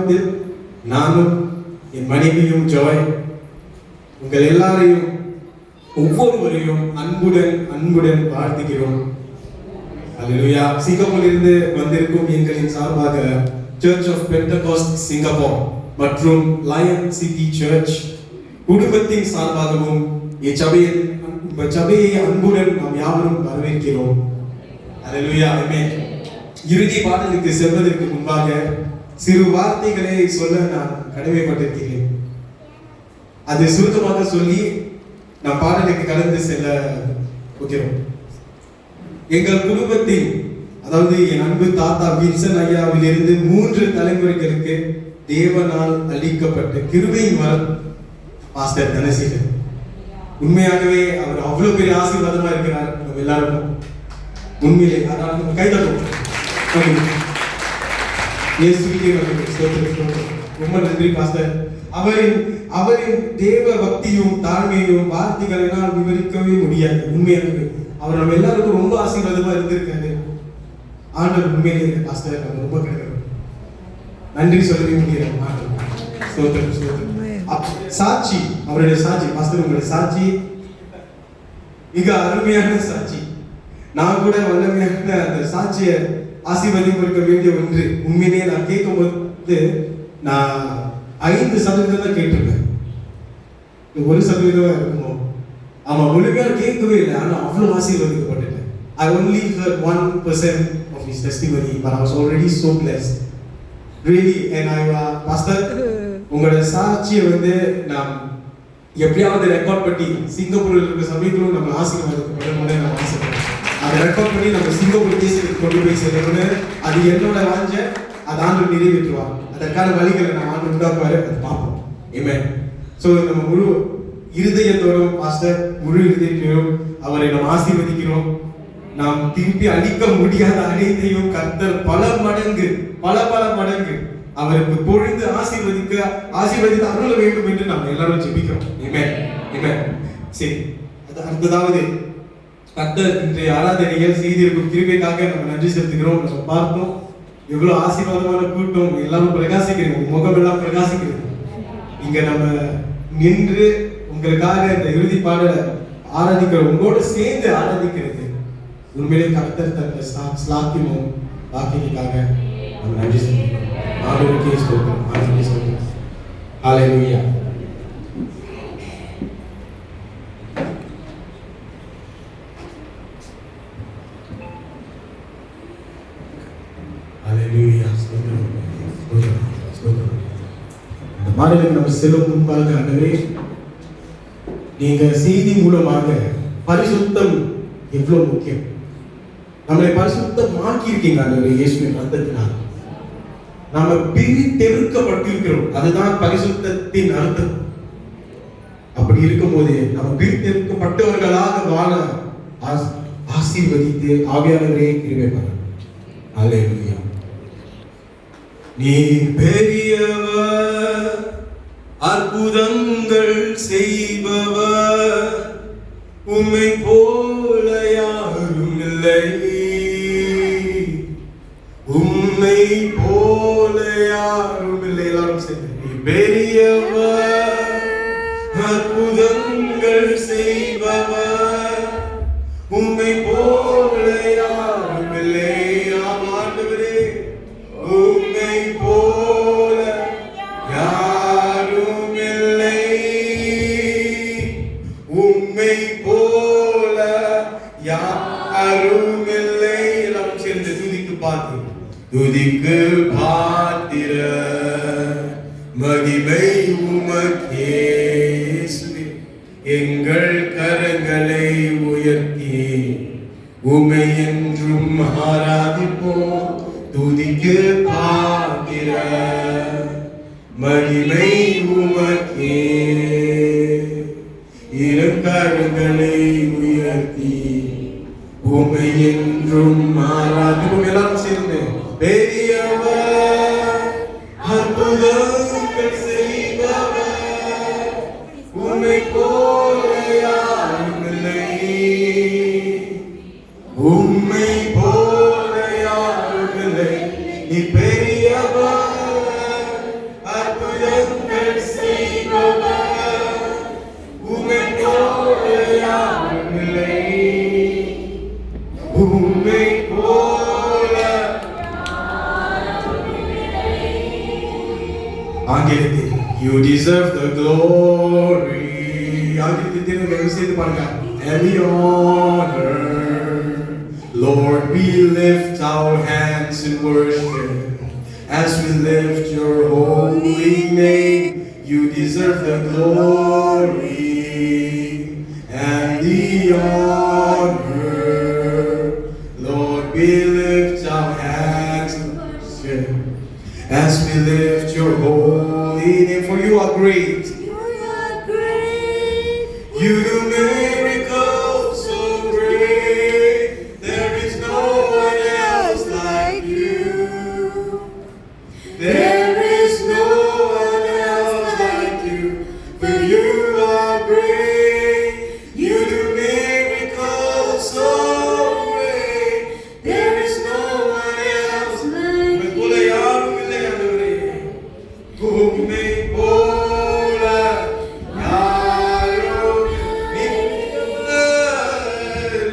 நாமத்தில் நானும் என் மனைவியும் ஜாய் உங்கள் எல்லாரையும் ஒவ்வொருவரையும் அன்புடன் வாழ்த்துகிறோம். அல்லேலூயா. சிங்கப்பூரிலிருந்து வந்திருக்கும் எங்களின் சார்பாக சர்ச் ஆஃப் பெண்டகாஸ்ட் சிங்கப்பூர் மற்றும் லயன் சிட்டி சர்ச் குடும்பத்தின் சார்பாகவும் இச்சபையை அன்புடன் நாம் யாவரும் வரவேற்கிறோம். அல்லேலூயா. ஆமென். இறுதி பாடலுக்கு செல்வதற்கு முன்பாக சிறு வார்த்தைகளை சொல்ல நான் கடமைப்பட்டிருக்கிறேன். அது சுருக்கமாக சொல்லி நான் பாடலுக்கு கடந்து செல்ல போகிறோம். எங்கள் குடும்பத்தில், அதாவது என் அன்பு தாத்தா வின்சன் ஐயாவிலிருந்து 3 தலைமுறைகளுக்கு தேவனால் அளிக்கப்பட்ட கிருபையின் வரம் பாஸ்டர் தனசீலன். உண்மையாகவே அவர் அவ்வளவு பெரிய ஆசீர்வாதமா இருக்கிறார் நம்ம எல்லாருக்கும். உண்மையிலே அதாவது கைதட்டும். ரொம்ப நன்றி பாஸ்டர். அவரின் தேவ பக்தியும் தாழ்மையும் வார்த்தைகளினால் விவரிக்கவே முடியாது. உண்மையாகவே அவர் நம்ம எல்லாருக்கும் ரொம்ப ஆசீர்வாதமா இருந்திருக்காரு. ஆண்டவர் உண்மையிலே பாஸ்டர் நம்ம ரொம்ப கிடைக்கிறோம். நன்றி சொல்லவே முடியாது. சாட்சி, அவருடைய சாட்சி பாஸ்டர், உங்களுடைய சாட்சி மிக அருமையான சாட்சி. நான் கூட வல்லமையான அந்த சாட்சியை ஆசீர்வாதம் கொடுக்க வேண்டிய ஒன்று. உண்மையிலேயே நான் கேட்கும் போது நான் 5% தான் கேட்டிருக்கேன். 1% இருக்குமோ? ஆமா, முழுமையாக கேட்கவே இல்லை. ஆனால் அவ்வளவு ஆசீர்வதிக்கப்பட்டிருக்கேன். I only heard 1% of his testimony, but I was already so blessed. Really, and pastor, உங்களோட சாட்சியை நாம் எப்படியாவது ரெக்கார்ட் பண்ணி சிங்கப்பூரில் இருக்கிற சமயத்திலும் நம்ம ஆசீர்வாதப்படணும்னு நான் ஆசைப்படுறேன். அதை ரெக்கார்ட் பண்ணி நம்ம சிங்கப்பூர் தேசத்துக்கு கொண்டு போய் சேர்க்கணும்னு, அது என்னோட வாஞ்ச, அதை ஆண்டு நிறைவேற்றுவார். அதற்கான வழிகளை நம்ம ஆண்டு உண்டாக்குவாரு. அதை பார்ப்போம். ஆமென். ஸோ நம்ம முழு இருதயத்தோடும் பாஸ்டர், முழு இருதயத்தோடும் அவரை நம்ம ஆசீர்வதிக்கிறோம். நாம் திருப்பி அளிக்க முடியாத அனைத்தையும் கர்த்தர் பல மடங்கு அவருக்கு பொழுது ஆசீர்வதித்து அருள வேண்டும் என்று நாம் எல்லாரும் ஜெபிக்கிறோம். ஆமென். ஆமென். சரி, அடுத்ததாவது கர்த்தர் இன்றைய ஆராதனையில் செய்திருக்கும் கிருபைக்காக நம்ம நன்றி செலுத்துகிறோம். நம்ம பார்த்தோம் எவ்வளவு ஆசீர்வாதமான கூட்டம், எல்லாரும் பிரகாசிக்கிறீங்க, முகம் எல்லாம் பிரகாசிக்கிறது. இங்க நம்ம நின்று உங்களுக்காக இந்த இறுதி பாடலை ஆராதிக்கிறோம், உங்களோடு சேர்ந்து ஆராதிக்கிறது உண்மையிலே கர்த்தர் தந்த ஸ்லாக்கியமும் வாக்கியத்துக்காக நம்ம நன்றி செலுத்துகிறோம். ஆண்டவருக்கே ஸ்தோத்திரம். ஆண்டவருக்கே ஸ்தோத்திரம். ஹல்லேலூயா. இந்த பாடலுக்கு நம்ம செல்லும் முன்பாக ஆண்டவரே, நீங்க செய்தி மூலமாக பரிசுத்தம் எவ்வளவு முக்கியம், நம்மளை பரிசுத்தமாக்கி இருக்கீங்க ஆண்டவரே. இயேசுவின் ரத்தத்தினால் நாம பிரித்தெடுக்கப்பட்டிருக்கிறோம். அதுதான் பரிசுத்தத்தின் அர்த்தம். அப்படி இருக்கும்போது நம்ம பிரித்தெடுக்கப்பட்டவர்களாக வாழ ஆசீர்வதித்து ஆவியானவரே கிருபை பாருங்க. அல்லேலூயா. நீ பெரியவர், அற்புதங்கள் செய்பவர், உம்மை போல யாரும் இல்லை, உம்மை போல யாரும் இல்லை. எல்லாரும் சேர்ந்து நீ பெரியவர், அற்புதங்கள் செய்பவர், உம்மை போல யாரும் இல்லை. ஆண்டவரே, உம்மை போல யாரும் இல்லை, உம்மை போல யாரும் இல்லை. எல்லாம் சேர்ந்து துதிக்கு பார்த்து, துதிக்கு பாத்திர மகிமை உமக்கே இயேசுவே, எங்கள் கரங்களை உயர்த்தி உம்மை என்றும் ஆராதிப்போம். துதிக்கு பாத்திர மகிமை உமக்கே, இரு கரங்களை உயர்த்தி உம்மை என்றும் ஆராதிப்போம். எல்லாரும் சேர்ந்து பெரியவர், அற்புதங்கள் செய்பவர், உம்மை போல யாரும் இல்லை, உம்மை போல யாரும் இல்லை. நீ பெரியவர், ஆங்கிலத்தில் you deserve the glory. ஆங்கிலத்தில் திரும்ப சேர்த்து பாருங்க. And the honor. Lord, we lift our hands in worship as we lift your holy name. You deserve the glory and the honor. Lord, we lift our hands in worship as we lift your holy name. For you are great. You are great. You do miracles so great. There is no one else like you. There is no one else like you. For you are great. You do miracles so great. There is no one else like you. போல யாரும் இல்லை ஆண்டவரே. உம்மை போல யாரும் இல்லை.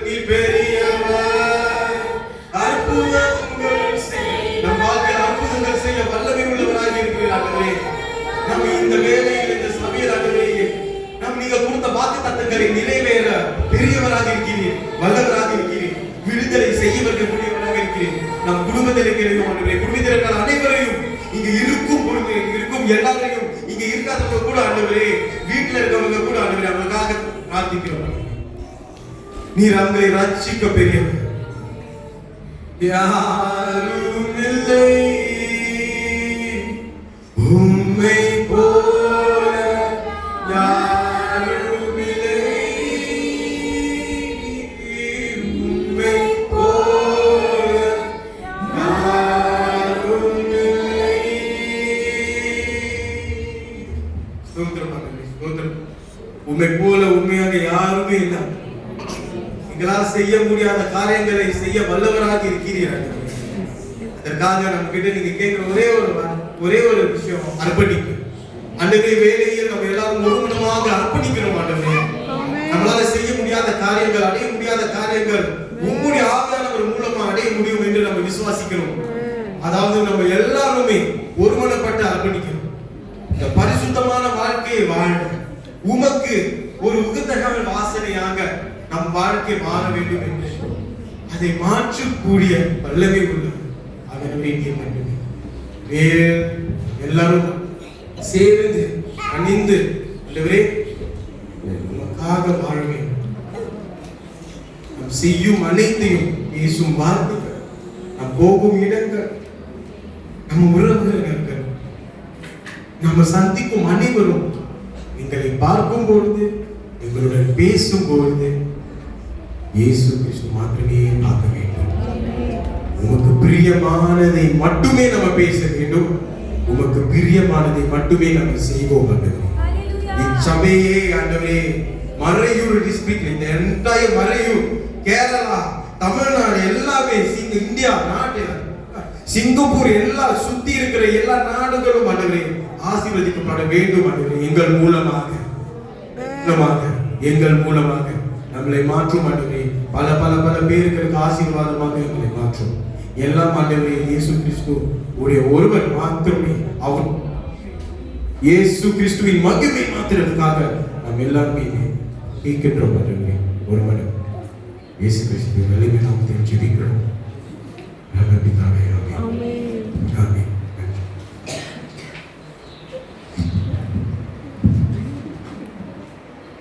நீ பெரியவர். அற்புதங்கள் செய். நம் வாழ்க்கையில் அற்புதங்கள் செய்ய வல்லமை உள்ளவராக இருக்கிறீர் ஆண்டவரே. நம்ம இந்த வேளையில் இந்த சபையில் ஆண்டவரே நீங்க கொடுத்த வாக்குத்தத்தங்களை நிறைவேற பெரியவராக இருக்கிறீர், வல்லவராக இருக்கிறீர், விடுதலை செய்ய கூடியவராக இருக்கிறீர். நம் குடும்பத்தில் இருக்கிற ஆண்டவரே, குடும்பத்தில் இருக்கிற அனைவரையும் இங்க இருக்கும் பொழுது இருக்கும் எல்லாரையும் இங்க இருக்காதவங்க கூட ஆண்டவரே, வீட்டில் இருக்கவங்க கூட ஆண்டவரே அவங்களுக்காக பிரார்த்திக்கிறோம். நீர் அவங்களை ரட்சிக்க பெரியவர். யாரும் இல்லை உம்மை போல யாரும் இல்லை. உம்மை போல யாரும் இல்லை. ஸ்தோத்திரம் ஆண்டவரே, ஸ்தோத்திரம். உம்மை போல உண்மையாக யாருமே இல்லை. எங்களால் செய்ய முடியாத காரியங்களை செய்ய வல்லவராக இருக்கிறீர்கள். அதற்காக நம்ம கிட்ட நீங்க கேட்கிற ஒரே ஒரு விஷயம் அர்ப்பணிப்பு. அன்றைய வேலையில் நம்ம எல்லாரும் ஒருமனமாக அர்ப்பணிக்கிறோம் ஆண்டவரே. நம்மளால செய்ய முடியாத காரியங்கள், அடைய முடியாத காரியங்கள் உம்முடைய ஆவியானவர் மூலமா அடைய முடியும் என்று நம்ம விசுவாசிக்கிறோம். அதாவது நம்ம எல்லாருமே ஒருமனப்பட்டு அர்ப்பணிக்கிறோம். இந்த பரிசுத்தமான வாழ்க்கையை வாழ உமக்கு ஒரு உகந்தகமான வாசனையாக நம் வாழ்க்கை மாற வேண்டும் என்று அதை மாற்றக்கூடிய வல்லமை உள்ளது. எல்லாரும் சேர்ந்து அணிந்து உமக்காக வாழ வேண்டும். நாம் செய்யும் அனைத்தையும், பேசும் வார்த்தைகள், நாம் போகும் இடங்கள், நம்ம உறவுகள், நம்ம சந்திக்கும் அனைவரும் எங்களை பார்க்கும் பொழுது, எங்களுடன் பேசும் பொழுது இயேசு கிறிஸ்து மாத்திரமே பார்க்க வேண்டும். உமக்கு பிரியமானதை மட்டுமே நம்ம பேச வேண்டும். உமக்கு பிரியமானதை மட்டுமே நம்ம செய்வோம் ஆண்டவரே. இச்சபையே ஆண்டவரே, மறையூர் டிஸ்ட்ரிக்ட், இந்த என்டையர் மறையூர், கேரளா, தமிழ்நாடு எல்லாமே, இந்தியா நாட்டில் சிங்கப்பூர் எல்லாம் சுத்தி இருக்கிற எல்லா நாடுகளும் ஆண்டவரே ஆசீர்வதிக்கப்பட வேண்டும் ஆண்டவரே. எங்கள் மூலமாக நம்மளை மாற்றும் ஆண்டவரே. பல பல பல பேருக்கு ஆசீர்வாதமாக எங்களை மாற்றும். எல்லாம் ஆண்டவரே இயேசு கிறிஸ்து உடைய ஒருவர் மாத்திரமே, அவர் இயேசு கிறிஸ்துவின் மகிமை மாத்திரத்துக்காக நாம் எல்லாருமே கேட்கின்றோம் ஆண்டவரே. ஒருவர் இயேசு கிறிஸ்துவின் வலிமை நாமத்தில் ஜெபிக்கிறோம். நல்ல பிதாவே, ஆமென்.